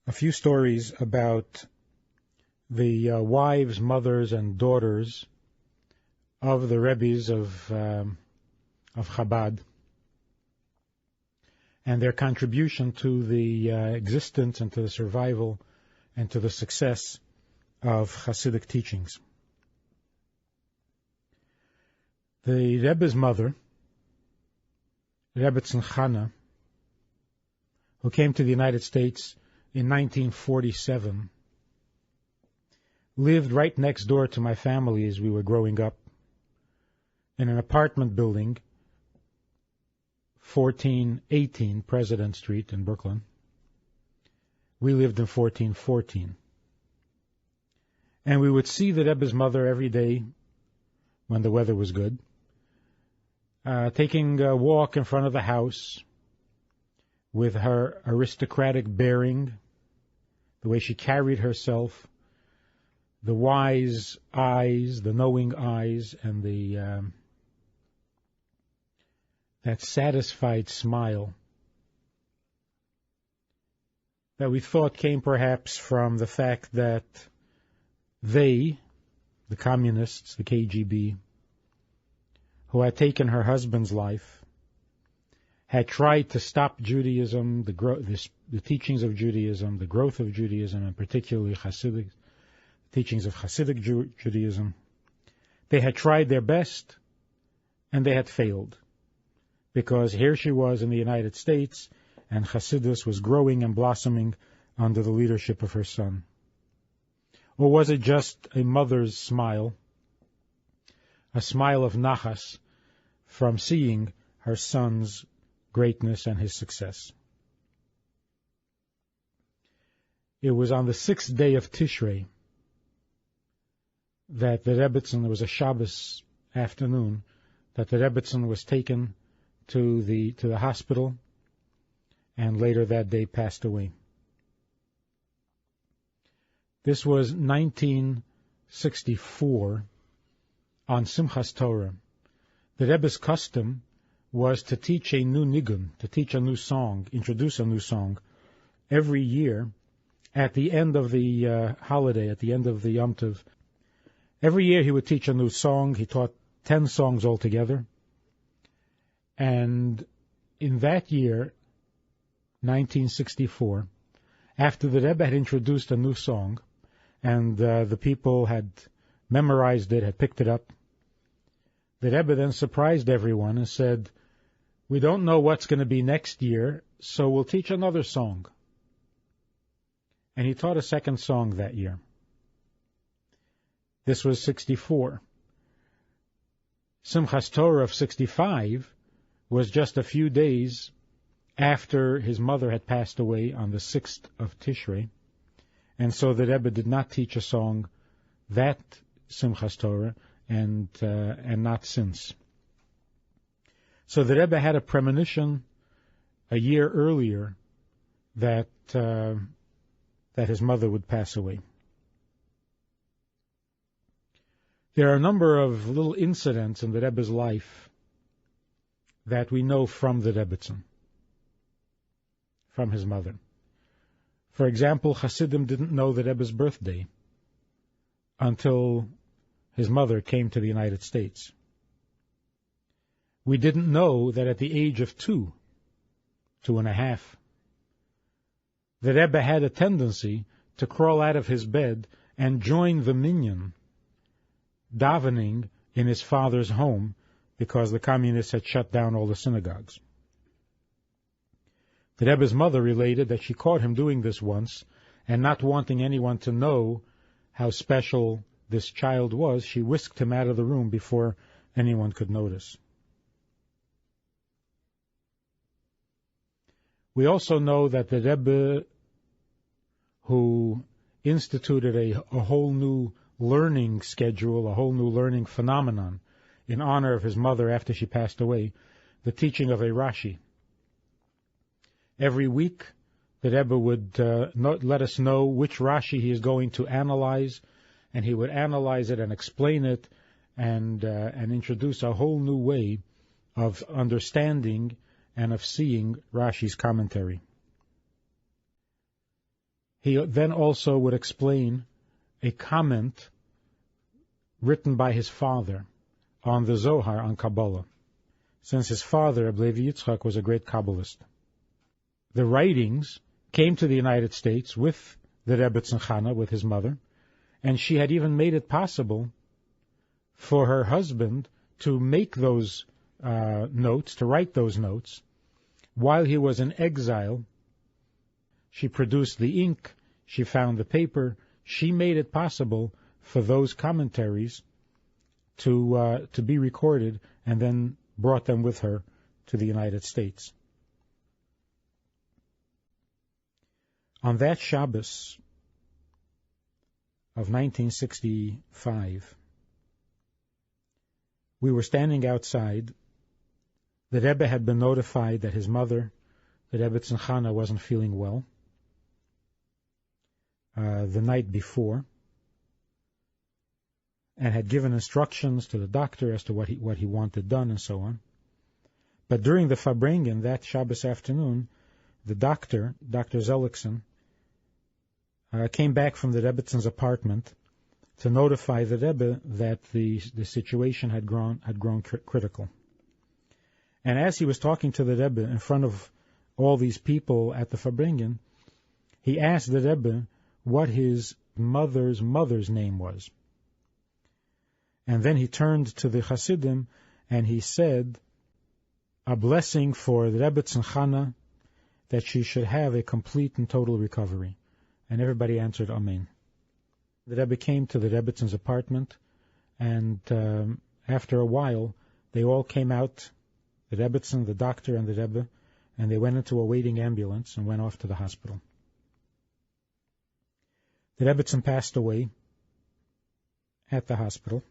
a few stories about the wives, mothers, and daughters of the Rebbes of Chabad, and their contribution to the existence and to the survival and to the success of Hasidic teachings. The Rebbe's mother, Rebbetzin Chana, who came to the United States in 1947, lived right next door to my family as we were growing up in an apartment building, 1418 President Street in Brooklyn. We lived in 1414. And we would see the Rebbe's mother every day when the weather was good, taking a walk in front of the house with her aristocratic bearing, the way she carried herself, the wise eyes, the knowing eyes, and that satisfied smile that we thought came perhaps from the fact that they, the communists, the KGB, who had taken her husband's life, had tried to stop Judaism, the teachings of Judaism, the growth of Judaism, and particularly Hasidic teachings of Hasidic Judaism. They had tried their best, and they had failed, because here she was in the United States, and Hasidus was growing and blossoming under the leadership of her son. Or was it just a mother's smile, a smile of nachas from seeing her son's greatness and his success? It was on the 6th day of Tishrei that the Rebbetzin, there was a Shabbos afternoon, that the Rebbetzin was taken to the hospital, and later that day passed away. This was 1964 on Simchas Torah. The Rebbe's custom was to teach a new nigun, to teach a new song, introduce a new song, every year at the end of the holiday, at the end of the Yom Tov. Every year he would teach a new song. He taught 10 songs altogether. And in that year, 1964, after the Rebbe had introduced a new song, and the people had memorized it, had picked it up, the Rebbe then surprised everyone and said, "We don't know what's going to be next year, so we'll teach another song." And he taught a second song that year. This was 64. Simchas Torah of 65 was just a few days after his mother had passed away on the 6th of Tishrei, and so the Rebbe did not teach a song that Simchas Torah, and not since. So the Rebbe had a premonition a year earlier that his mother would pass away. There are a number of little incidents in the Rebbe's life that we know from the Rebbetzin, from his mother. For example, Hasidim didn't know the Rebbe's birthday until his mother came to the United States. We didn't know that at the age of 2 and a half, the Rebbe had a tendency to crawl out of his bed and join the minyan, davening in his father's home because the communists had shut down all the synagogues. The Rebbe's mother related that she caught him doing this once, and not wanting anyone to know how special this child was, she whisked him out of the room before anyone could notice. We also know that the Rebbe, who instituted a whole new learning schedule, a whole new learning phenomenon in honor of his mother after she passed away, the teaching of a Rashi. Every week, the Rebbe would let us know which Rashi he is going to analyze, and he would analyze it and explain it and introduce a whole new way of understanding and of seeing Rashi's commentary. He then also would explain a comment written by his father on the Zohar on Kabbalah, since his father, Rebbe Yitzchak, was a great Kabbalist. The writings came to the United States with the Rebbetzin Chana, with his mother, and she had even made it possible for her husband to make those notes, to write those notes, while he was in exile. She produced the ink, she found the paper, she made it possible for those commentaries to be recorded, and then brought them with her to the United States. On that Shabbos of 1965, we were standing outside. The Rebbe had been notified that his mother, the Rebbetzin Chana, wasn't feeling well the night before, and had given instructions to the doctor as to what he wanted done and so on. But during the Farbrengen, that Shabbos afternoon, the doctor, Dr. Zellickson, came back from the Rebbetzins' apartment to notify the Rebbe that the situation had grown critical. And as he was talking to the Rebbe in front of all these people at the Farbrengen, he asked the Rebbe what his mother's name was. And then he turned to the Hasidim and he said, a blessing for the Rebbetzin Chana, that she should have a complete and total recovery. And everybody answered Amen. The Rebbe came to the Rebbetzins' apartment, and after a while, they all came out, the Rebbetzin, the doctor, and the Rebbe, and they went into a waiting ambulance and went off to the hospital. The Rebbetzin passed away at the hospital,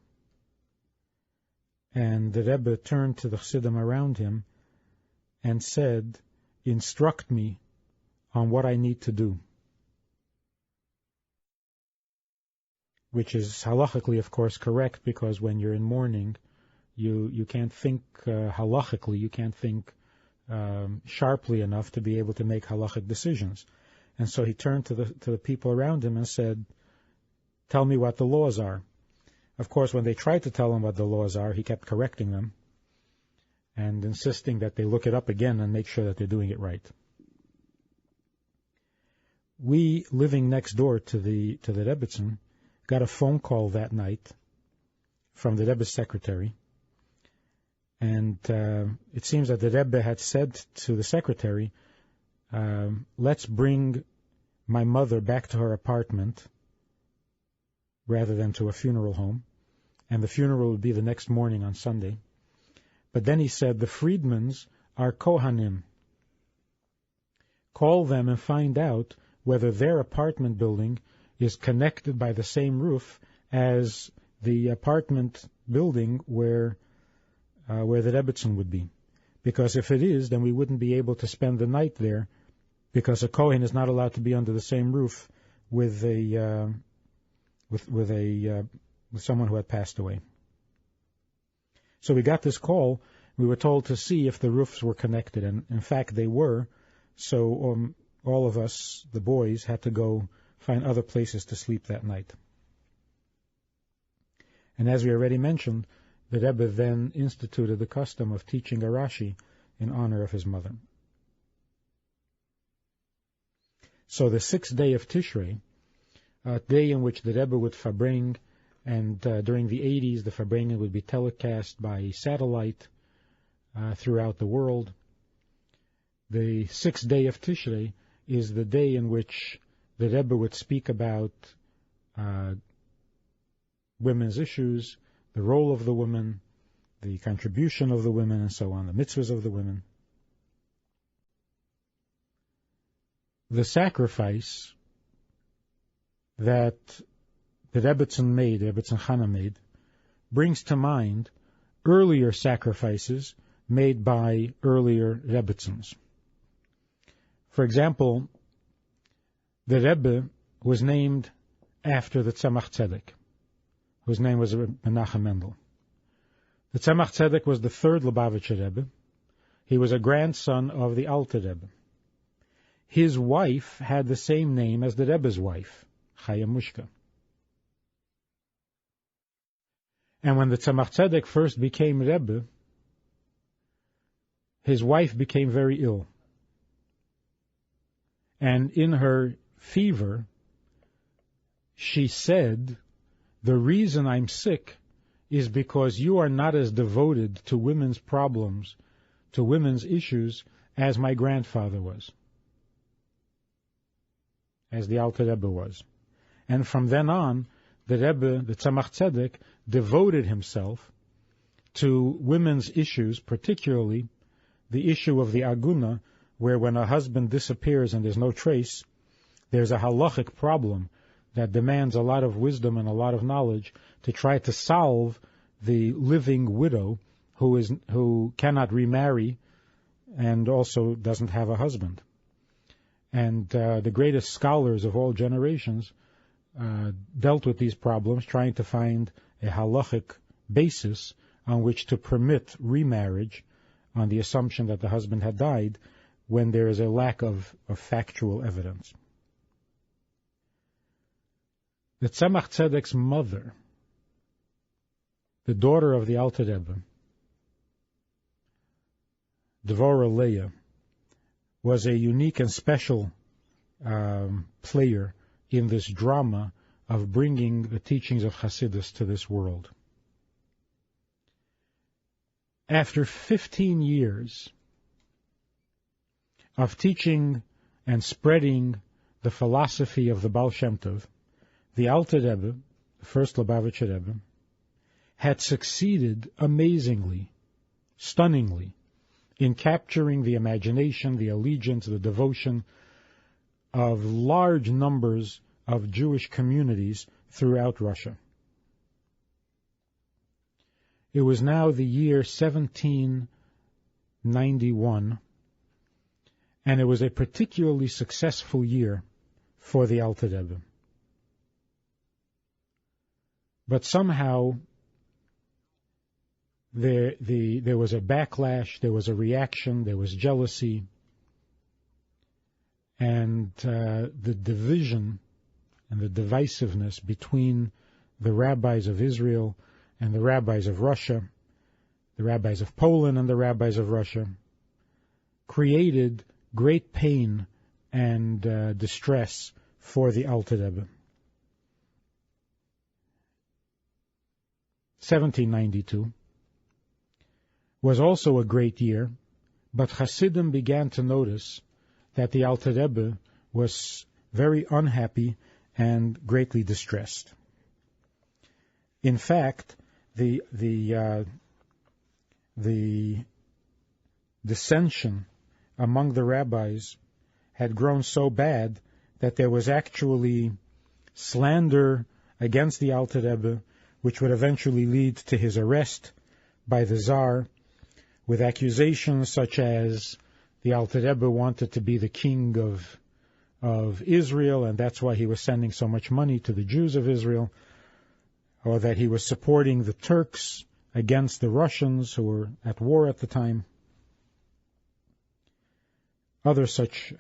and the Rebbe turned to the Chassidim around him and said, instruct me on what I need to do. Which is halachically, of course, correct, because when you're in mourning, you can't think halachically, you can't think sharply enough to be able to make halachic decisions. And so he turned to the people around him and said, tell me what the laws are. Of course, when they tried to tell him what the laws are, he kept correcting them and insisting that they look it up again and make sure that they're doing it right. We, living next door to the Rebbetzin, got a phone call that night from the Rebbe's secretary, and it seems that the Rebbe had said to the secretary, let's bring my mother back to her apartment rather than to a funeral home, and the funeral would be the next morning on Sunday. But then he said, the Friedmans are Kohanim. Call them and find out whether their apartment building is connected by the same roof as the apartment building where the Rebbetzin would be. Because if it is, then we wouldn't be able to spend the night there, because a Kohen is not allowed to be under the same roof with someone who had passed away. So we got this call. We were told to see if the roofs were connected, and in fact they were. So all of us, the boys, had to go find other places to sleep that night. And as we already mentioned, the Rebbe then instituted the custom of teaching a Rashi in honor of his mother. So the 6th day of Tishrei, a day in which the Rebbe would farbring, and during the 80s the farbringen would be telecast by satellite throughout the world. The 6th day of Tishrei is the day in which the Rebbe would speak about women's issues, the role of the women, the contribution of the women, and so on, the mitzvahs of the women. The sacrifice that the Rebbetzin Chana made, brings to mind earlier sacrifices made by earlier Rebbetzins. For example, the Rebbe was named after the Tzemach Tzedek, whose name was Menachem Mendel. The Tzemach Tzedek was the third Lubavitcher Rebbe. He was a grandson of the Alter Rebbe. his wife had the same name as the Rebbe's wife, Chaya Mushka. And when the Tzemach Tzedek first became Rebbe, his wife became very ill. And in her fever, she said, "The reason I'm sick is because you are not as devoted to women's problems, to women's issues, as my grandfather was, as the Alter Rebbe was." And from then on, the Rebbe, the Tzemach Tzedek, devoted himself to women's issues, particularly the issue of the aguna, where when a husband disappears and there's no trace, there's a halachic problem that demands a lot of wisdom and a lot of knowledge to try to solve the living widow who cannot remarry and also doesn't have a husband. And the greatest scholars of all generations dealt with these problems, trying to find a halachic basis on which to permit remarriage on the assumption that the husband had died when there is a lack of factual evidence. The Tzemach Tzedek's mother, the daughter of the Alter Rebbe, Devorah Leah, was a unique and special player in this drama of bringing the teachings of Hasidus to this world. After 15 years of teaching and spreading the philosophy of the Baal Shem Tov, the Alter Rebbe, the first Lubavitcher Rebbe, had succeeded amazingly, stunningly, in capturing the imagination, the allegiance, the devotion of large numbers of Jewish communities throughout Russia. It was now the year 1791, and it was a particularly successful year for the Alter Rebbe. But somehow there was a backlash, there was a reaction, there was jealousy, and the division and the divisiveness between the rabbis of Israel and the rabbis of Russia, the rabbis of Poland and the rabbis of Russia, created great pain and distress for the Alter Rebbe. 1792 was also a great year, but Hasidim began to notice that the Alter Rebbe was very unhappy and greatly distressed. In fact, the dissension among the rabbis had grown so bad that there was actually slander against the Alter Rebbe, which would eventually lead to his arrest by the Tsar, with accusations such as the Alter Rebbe wanted to be the king of Israel, and that's why he was sending so much money to the Jews of Israel, or that he was supporting the Turks against the Russians who were at war at the time. Other such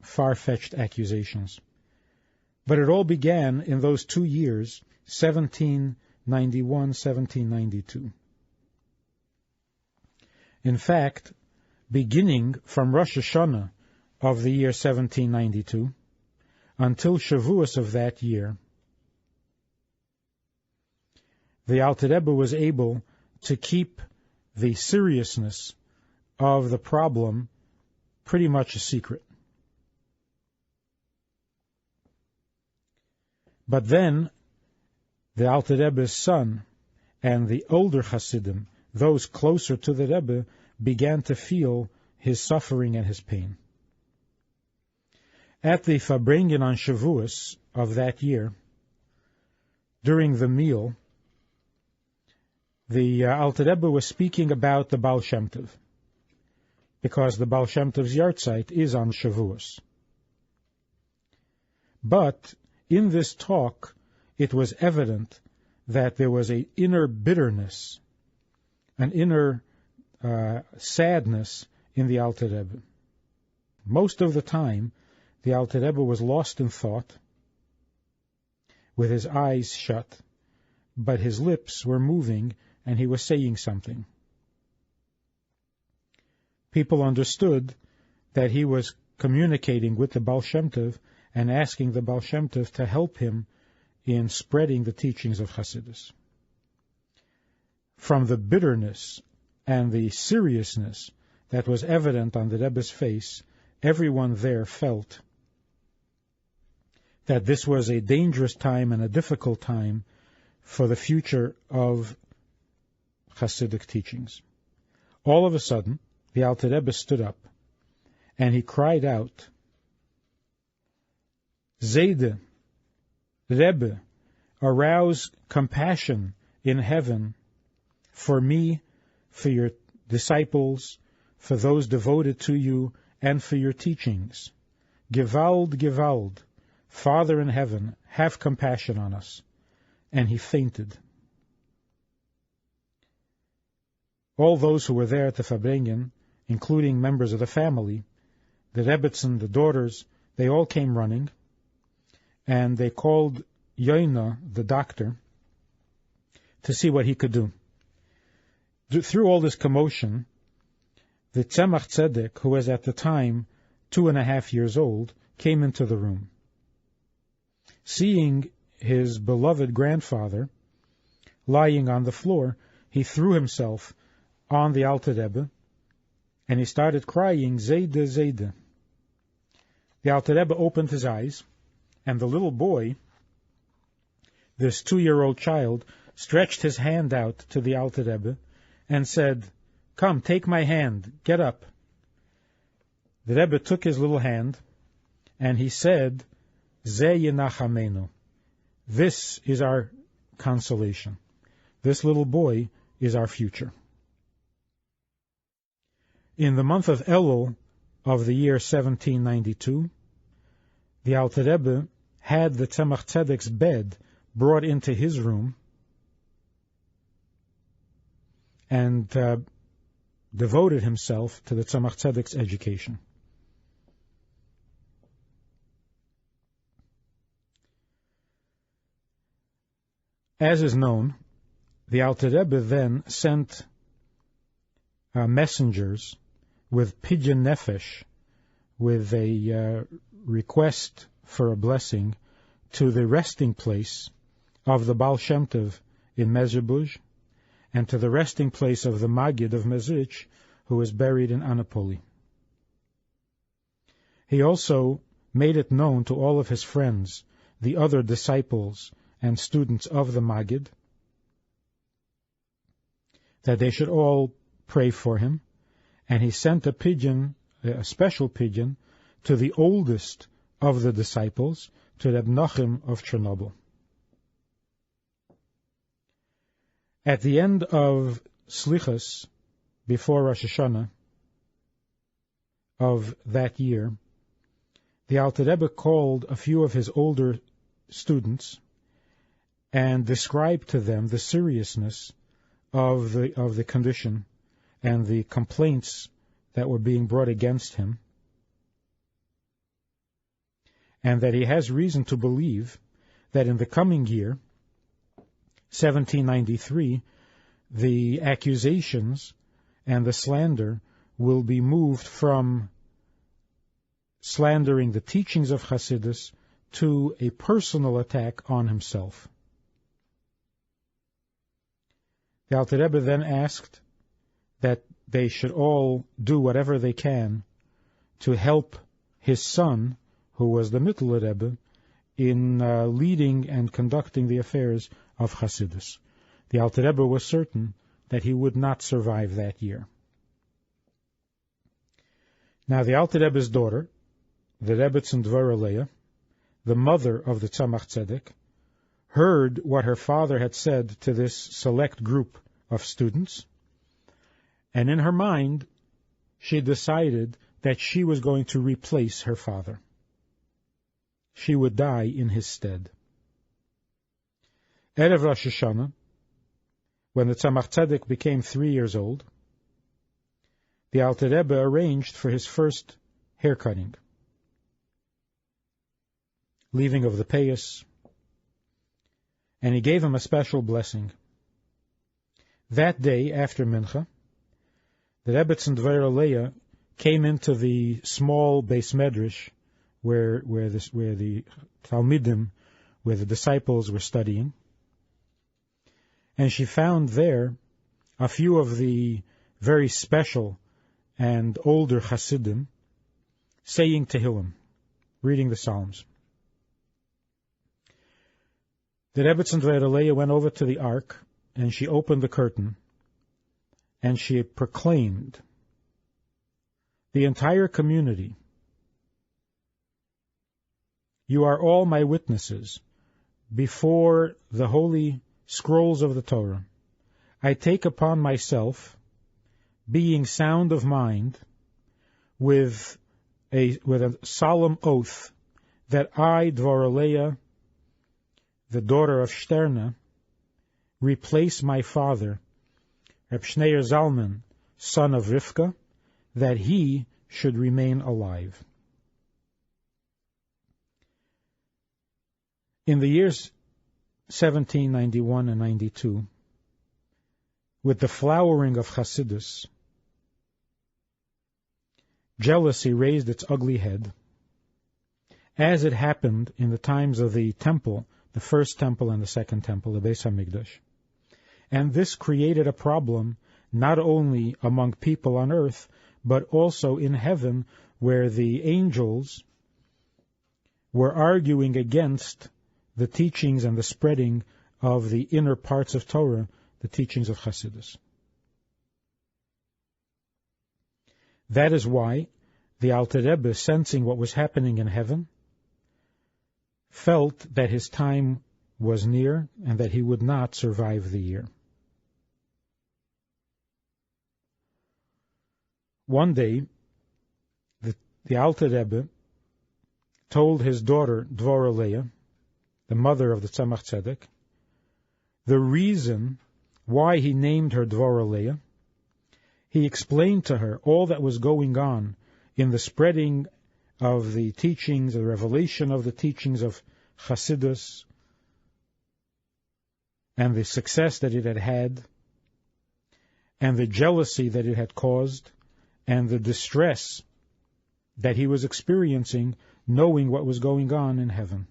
far-fetched accusations. But it all began in those 2 years, 1791, 1792. In fact, beginning from Rosh Hashanah of the year 1792 until Shavuos of that year, the Alter Rebbe was able to keep the seriousness of the problem pretty much a secret. But then the Alter Rebbe's son and the older Hasidim, those closer to the Rebbe, began to feel his suffering and his pain. At the Farbrengen on Shavuos of that year, during the meal, the Alter Rebbe was speaking about the Baal Shem Tov, because the Baal Shem Tov's yahrzeit is on Shavuos. But in this talk, it was evident that there was an inner bitterness, an inner sadness in the Alter Rebbe. Most of the time, the Alter Rebbe was lost in thought, with his eyes shut, but his lips were moving and he was saying something. People understood that he was communicating with the Baal Shem Tov and asking the Baal Shem Tov to help him in spreading the teachings of Hasidus. From the bitterness and the seriousness that was evident on the Rebbe's face, everyone there felt that this was a dangerous time and a difficult time for the future of Hasidic teachings. All of a sudden, the Alter Rebbe stood up and he cried out, Zayde, Rebbe, arouse compassion in heaven for me, for your disciples, for those devoted to you, and for your teachings. Gewald, Gewald, Father in heaven, have compassion on us. And he fainted. All those who were there at the Farbrengen, including members of the family, the Rebbetzin, the daughters, they all came running, and they called Yoina, the doctor, to see what he could do. Through all this commotion, the Tzemach Tzedek, who was at the time 2.5 years old, came into the room. Seeing his beloved grandfather lying on the floor, he threw himself on the Alter Rebbe, and he started crying, Zayde, Zayde. The Alter Rebbe opened his eyes, and the little boy, this 2-year-old child, stretched his hand out to the Alter Rebbe and said, Come, take my hand, get up. The Rebbe took his little hand, and he said, Ze Yenachamenu. This is our consolation. This little boy is our future. In the month of Elul of the year 1792, the Alter Rebbe had the Tzemach Tzedek's bed brought into his room and devoted himself to the Tzemach Tzedek's education. As is known, the Alter Rebbe then sent messengers with pidyon nefesh, with a request for a blessing, to the resting place of the Baal Shem Tov in Mezhebush, and to the resting place of the Maggid of Mezrich, who is buried in Anapoli. He also made it known to all of his friends, the other disciples and students of the Maggid, that they should all pray for him, and he sent a pidyon, a special pidyon, to the oldest of the disciples, to Reb Nachum of Chernobyl. At the end of Slichas, before Rosh Hashanah of that year, the Alter Rebbe called a few of his older students and described to them the seriousness of the condition and the complaints that were being brought against him, and that he has reason to believe that in the coming year, 1793, the accusations and the slander will be moved from slandering the teachings of Hasidus to a personal attack on himself. The Alter Rebbe then asked that they should all do whatever they can to help his son, who was the Mittler Rebbe, in leading and conducting the affairs of Hasidus. The Alter Rebbe was certain that he would not survive that year. Now the Alter Rebbe's daughter, the Rebbetzin Devorah, the mother of the Tzemach Tzedek, heard what her father had said to this select group of students, and in her mind she decided that she was going to replace her father. She would die in his stead. Erev Rosh Hashanah, when the Tzemach Tzedek became 3 years old, the Alter Rebbe arranged for his first haircutting, leaving of the payas, and he gave him a special blessing. That day, after Mincha, the Rebbetzin Devorah came into the small Beis Medrash where the Talmidim, where the disciples were studying, and she found there a few of the very special and older Hasidim saying Tehillim, reading the Psalms. The Rebbetzin Devorah went over to the ark, and she opened the curtain, and she proclaimed, the entire community, you are all my witnesses before the holy scrolls of the Torah. I take upon myself, being sound of mind, with a solemn oath, that I, Devorah, the daughter of Shterna, replace my father, Reb Shneir Zalman, son of Rivka, that he should remain alive. In the years 1791 and 92, with the flowering of Hasidus, jealousy raised its ugly head, as it happened in the times of the temple, the first temple and the second temple, the Beis HaMikdash. And this created a problem not only among people on earth, but also in heaven, where the angels were arguing against the teachings and the spreading of the inner parts of Torah, the teachings of Hasidus. That is why the Alter Rebbe, sensing what was happening in heaven, felt that his time was near and that he would not survive the year. One day, the Alter Rebbe told his daughter, Devorah, the mother of the Tzemach Tzedek, the reason why he named her Devorah. He explained to her all that was going on in the spreading of the teachings, the revelation of the teachings of Hasidus, and the success that it had had, and the jealousy that it had caused, and the distress that he was experiencing, knowing what was going on in heaven.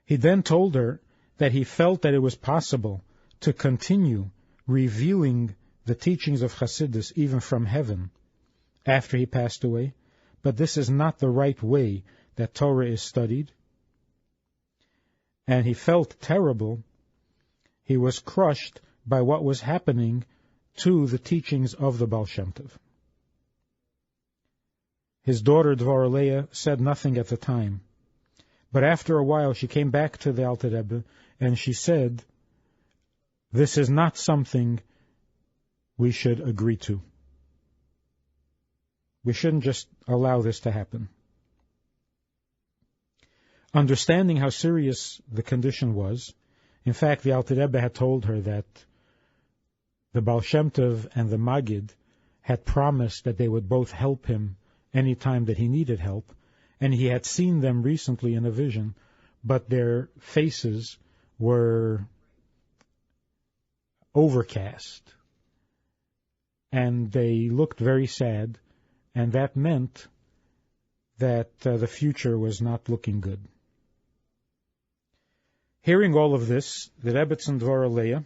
He then told her that he felt that it was possible to continue revealing the teachings of Hasidus even from heaven after he passed away, but this is not the right way that Torah is studied. And he felt terrible. He was crushed by what was happening to the teachings of the Baal Shem Tov. His daughter Devorah said nothing at the time, but after a while she came back to the Alter Rebbe and she said, this is not something we should agree to. We shouldn't just allow this to happen. Understanding how serious the condition was, in fact, the Alter Rebbe had told her that the Baal Shem Tov and the Magid had promised that they would both help him any time that he needed help, and he had seen them recently in a vision, but their faces were overcast, and they looked very sad, and that meant that the future was not looking good. Hearing all of this, the Rebbetzin Devorah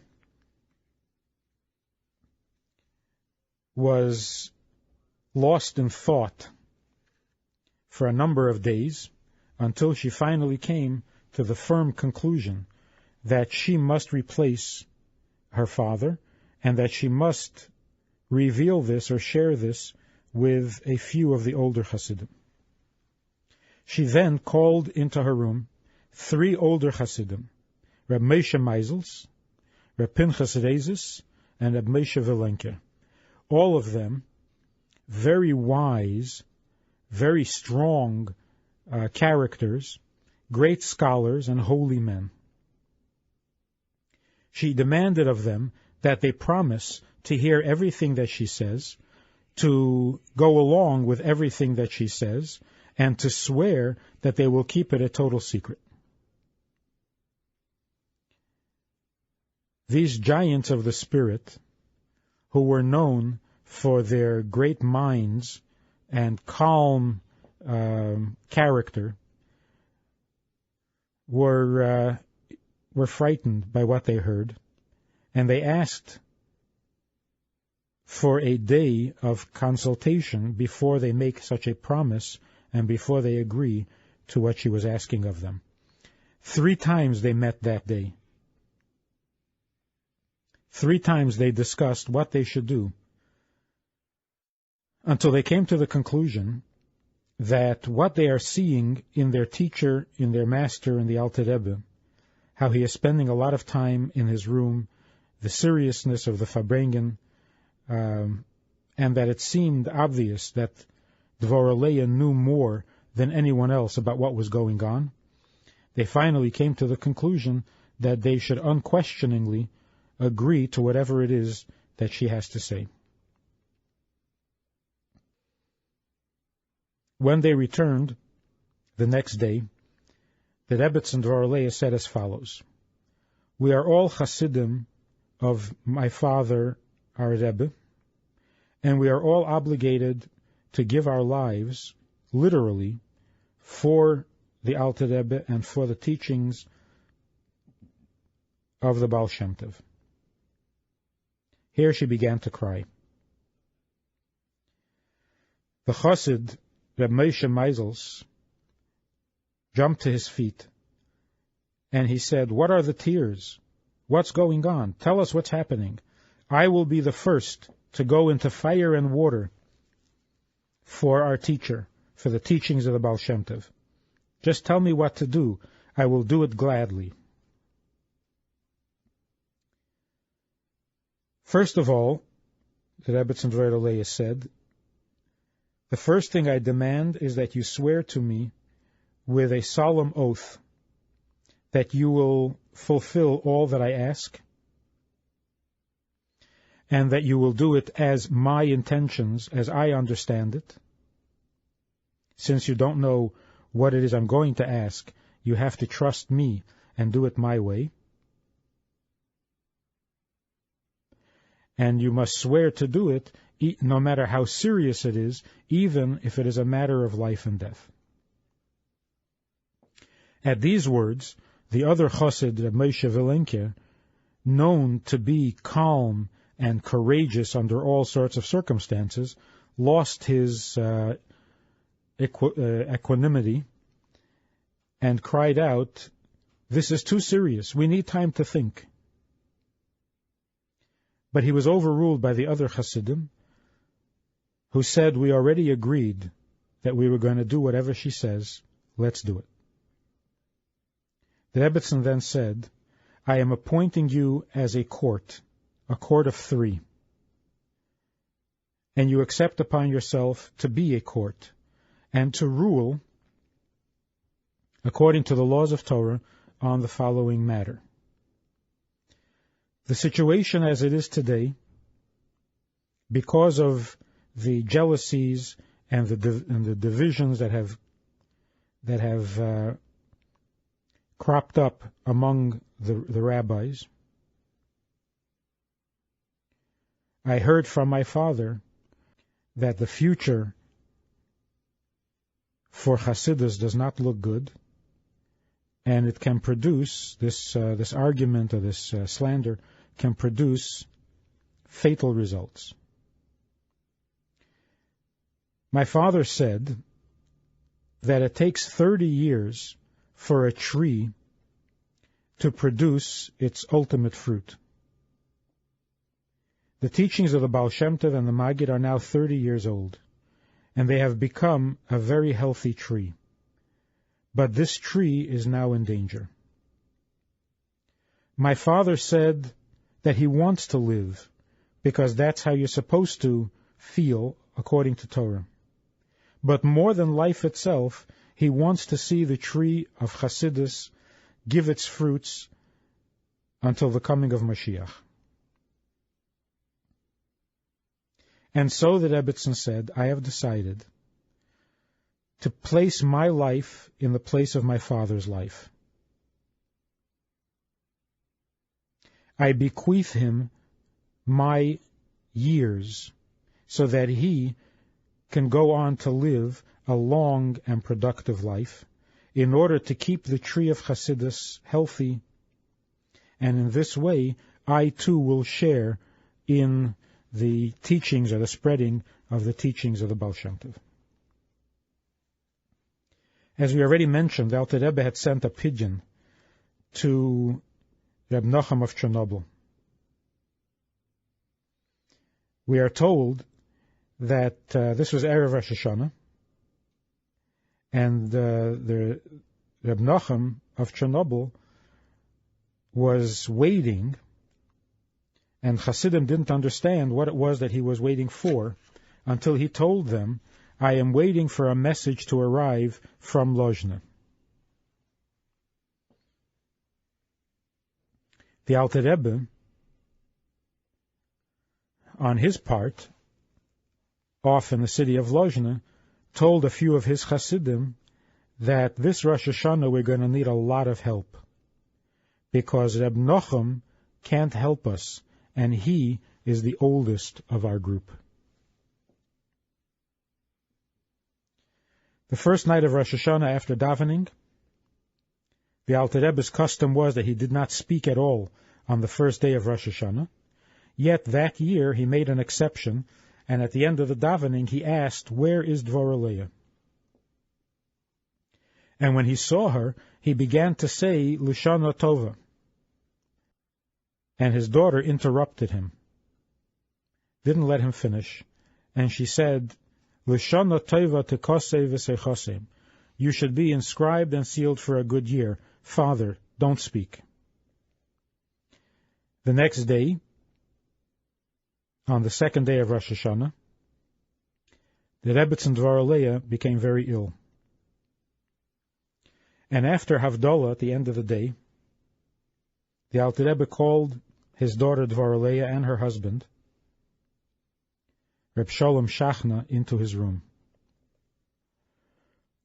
was lost in thought for a number of days until she finally came to the firm conclusion that she must replace her father and that she must reveal this or share this with a few of the older Hasidim. She then called into her room 3 older Hasidim, Reb Moshe Meisels, Reb Pinchas Rezes, and Reb Moshe Vilenker. All of them very wise, very strong characters, great scholars and holy men. She demanded of them that they promise to hear everything that she says, to go along with everything that she says and to swear that they will keep it a total secret. These giants of the spirit, who were known for their great minds and calm character, were frightened by what they heard, and they asked for a day of consultation before they make such a promise and before they agree to what she was asking of them. 3 times they met that day. 3 times they discussed what they should do, until they came to the conclusion that what they are seeing in their teacher, in their master, in the Alter Rebbe, how he is spending a lot of time in his room, the seriousness of the Farbrengen, and that it seemed obvious that Devorah knew more than anyone else about what was going on. They finally came to the conclusion that they should unquestioningly agree to whatever it is that she has to say. When they returned the next day, the Rebbetzin Devorah said as follows: "We are all Hasidim of my father, our Rebbe, and we are all obligated to give our lives, literally, for the Alter Rebbe and for the teachings of the Baal Shem Tov." Here she began to cry. The Chassid, Reb Moshe Meisels, jumped to his feet, and he said, "What are the tears? What's going on? Tell us what's happening. I will be the first to go into fire and water for our teacher, for the teachings of the Baal Shem Tov. Just tell me what to do. I will do it gladly." First of all, the Rebbetzin Devorah said, "The first thing I demand is that you swear to me with a solemn oath that you will fulfill all that I ask, and that you will do it as my intentions, as I understand it. Since you don't know what it is I'm going to ask, you have to trust me and do it my way. And you must swear to do it, no matter how serious it is, even if it is a matter of life and death." At these words, the other chassid, Reb Moshe Vilenke, known to be calm and courageous under all sorts of circumstances, lost his equanimity and cried out, "This is too serious. We need time to think." But he was overruled by the other Hasidim, who said, "We already agreed that we were going to do whatever she says. Let's do it." The Rebbetzin then said, "I am appointing you as a court of 3, and you accept upon yourself to be a court and to rule according to the laws of Torah on the following matter. The situation as it is today, because of the jealousies and the divisions that have cropped up among the rabbis, I heard from my father that the future for Hasidus does not look good, and it can produce this argument or this slander can produce fatal results. My father said that it takes 30 years for a tree to produce its ultimate fruit. The teachings of the Baal Shem Tov and the Maggid are now 30 years old, and they have become a very healthy tree. But this tree is now in danger. My father said that he wants to live, because that's how you're supposed to feel according to Torah. But more than life itself, he wants to see the tree of Hasidus give its fruits until the coming of Mashiach. And so the Rebbetzin said, I have decided to place my life in the place of my father's life. I bequeath him my years so that he can go on to live a long and productive life in order to keep the tree of Chassidus healthy, and in this way I too will share in the teachings or the spreading of the teachings of the Baal Shem Tov. As we already mentioned, the Alter Rebbe had sent a pigeon to Reb Nachum of Chernobyl. We are told that this was Erev Rosh Hashanah, and the Reb Nachum of Chernobyl was waiting, and Hasidim didn't understand what it was that he was waiting for until he told them, I am waiting for a message to arrive from Lozhne. The Alter Rebbe, on his part, off in the city of Lozhne, told a few of his Hasidim that this Rosh Hashanah we're going to need a lot of help, because Reb Nachum can't help us, and he is the oldest of our group. The first night of Rosh Hashanah after davening, the Alter Rebbe's custom was that he did not speak at all on the first day of Rosh Hashanah. Yet that year he made an exception, and at the end of the davening he asked, where is Devorah? And when he saw her, he began to say, Lishana Tova. And his daughter interrupted him, didn't let him finish, and she said, Lishana Tova tekosei v'seichosei. You should be inscribed and sealed for a good year. Father, don't speak. The next day, on the second day of Rosh Hashanah, the Rebbetzin Devorah became very ill. And after Havdalah, at the end of the day, the Alter Rebbe called his daughter Devorah and her husband, Reb Sholem Shachna, into his room.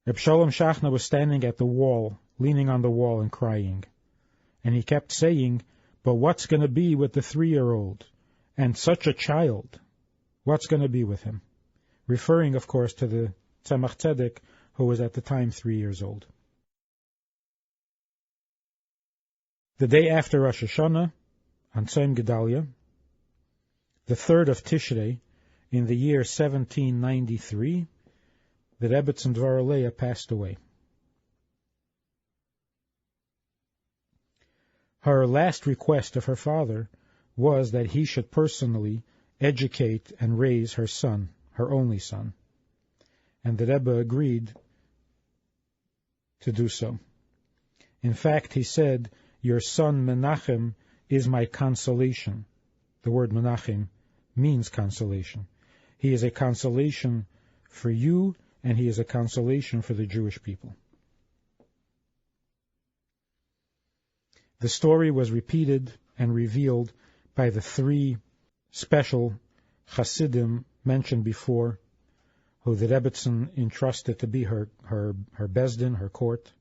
Reb Sholem Shachna was standing at the wall, leaning on the wall and crying. And he kept saying, but what's going to be with the 3-year-old? And such a child, what's going to be with him? Referring, of course, to the Tzemach Tzedek, who was at the time 3 years old. The day after Rosh Hashanah, on Tzom Gedalia, the 3rd of Tishrei, in the year 1793, the Rebbetzin Devorah passed away. Her last request of her father was that he should personally educate and raise her son, her only son. And the Rebbe agreed to do so. In fact, he said, your son Menachem is my consolation. The word Menachem means consolation. He is a consolation for you, and he is a consolation for the Jewish people. The story was repeated and revealed by the 3 special Hasidim mentioned before, who the Rebbetzin entrusted to be her Bezdin, her court,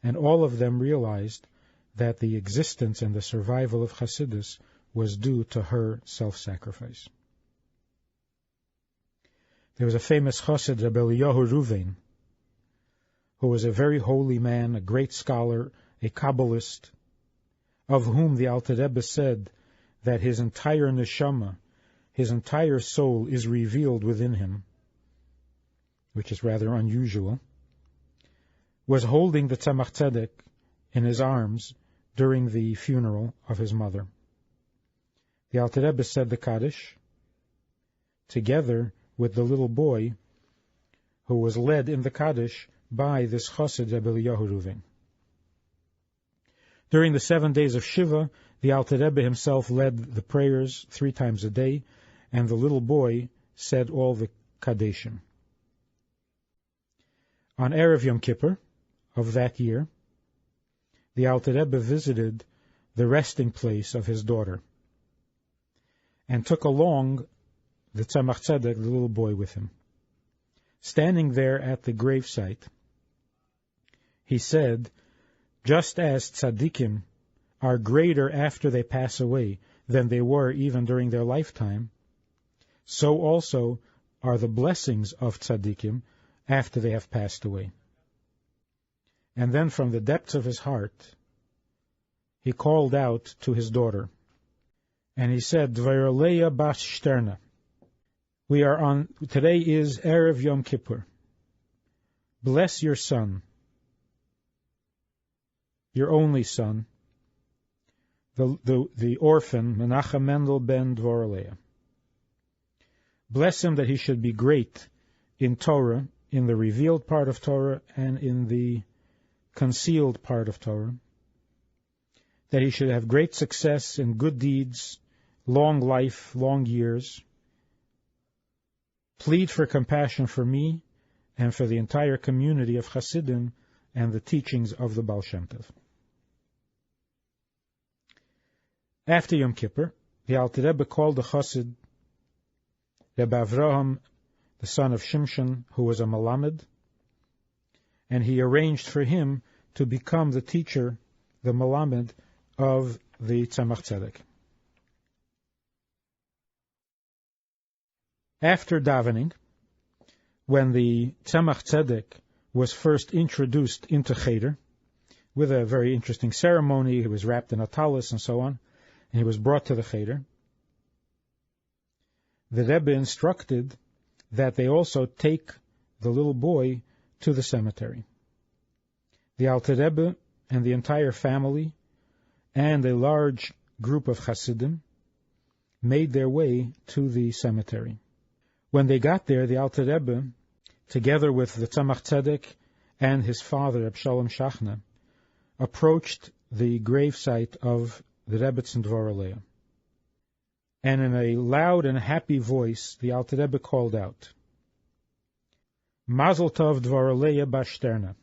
and all of them realized that the existence and the survival of Hasidus was due to her self-sacrifice. There was a famous Chassid, Rebbe Ruvain, who was a very holy man, a great scholar, a Kabbalist, of whom the Alter Rebbe said that his entire neshama, his entire soul is revealed within him, which is rather unusual, was holding the Tzemach Tzedek in his arms during the funeral of his mother. The Alter Rebbe said the Kaddish, together with the little boy who was led in the Kaddish by this Chassid Rebbe Ruvain. During the 7 days of Shiva, the Alter Rebbe himself led the prayers 3 times a day, and the little boy said all the Kaddishim. On Erev Yom Kippur of that year, the Alter Rebbe visited the resting place of his daughter, and took along the Tzemach Tzedek, the little boy, with him. Standing there at the gravesite, he said, just as tzaddikim are greater after they pass away than they were even during their lifetime, so also are the blessings of tzaddikim after they have passed away. And then from the depths of his heart, he called out to his daughter, and he said, Dvorah bas Shterna. Today is Erev Yom Kippur. Bless your son, your only son, the orphan, Menachem Mendel ben Devorah. Bless him that he should be great in Torah, in the revealed part of Torah and in the concealed part of Torah, that he should have great success in good deeds, long life, long years. Plead for compassion for me and for the entire community of Hasidim and the teachings of the Baal Shem Tov. After Yom Kippur, the Alter Rebbe called the Chassid, Rebbe Avraham, the son of Shimshon, who was a Malamed, and he arranged for him to become the teacher, the Malamed, of the Tzemach Tzedek. After davening, when the Tzemach Tzedek was first introduced into Cheder, with a very interesting ceremony, he was wrapped in a talis and so on, and he was brought to the Cheder, the Rebbe instructed that they also take the little boy to the cemetery. The Alter Rebbe and the entire family and a large group of Hasidim made their way to the cemetery. When they got there, the Alter Rebbe, together with the Tzemach Tzedek and his father, Reb Shalom Shachna, approached the gravesite of the Rebbetzin Devorah. And in a loud and happy voice, the Alter Rebbe called out, Mazel Tov Devorah bas Shterna.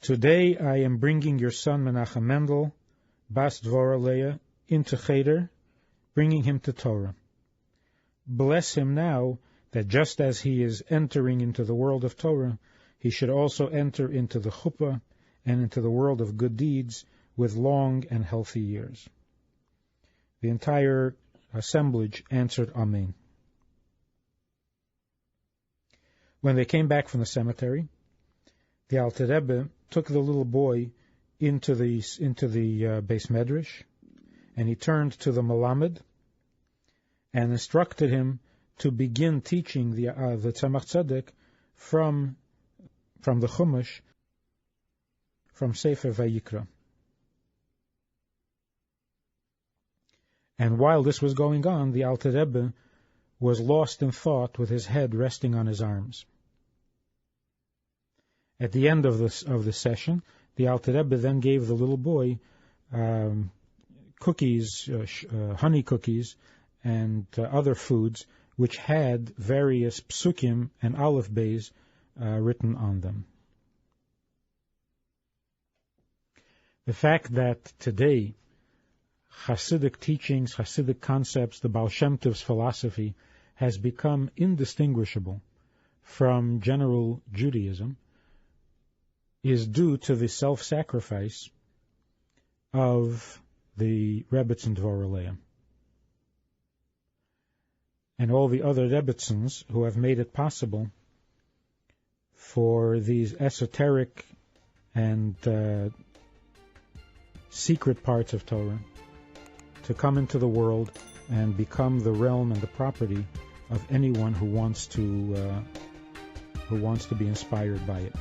Today I am bringing your son Menachem Mendel, bas Devorah, into Cheder, bringing him to Torah. Bless him now, that just as he is entering into the world of Torah, he should also enter into the chuppah and into the world of good deeds with long and healthy years. The entire assemblage answered Amen. When they came back from the cemetery, the Alter Rebbe took the little boy into the Beis Medrash, and he turned to the Malamed and instructed him to begin teaching the Tzemach Tzedek from the Chumash, from Sefer Vayikra. And while this was going on, the Alter Rebbe was lost in thought with his head resting on his arms. At the end of the session, the Alter Rebbe then gave the little boy cookies, honey cookies, and other foods which had various psukim and aleph beis written on them. The fact that today Hasidic teachings, Hasidic concepts, the Baal Shem Tov's philosophy has become indistinguishable from general Judaism is due to the self-sacrifice of the Rebbetzin Devorah and all the other Rebbetzins who have made it possible for these esoteric and secret parts of Torah to come into the world and become the realm and the property of anyone who wants to be inspired by it.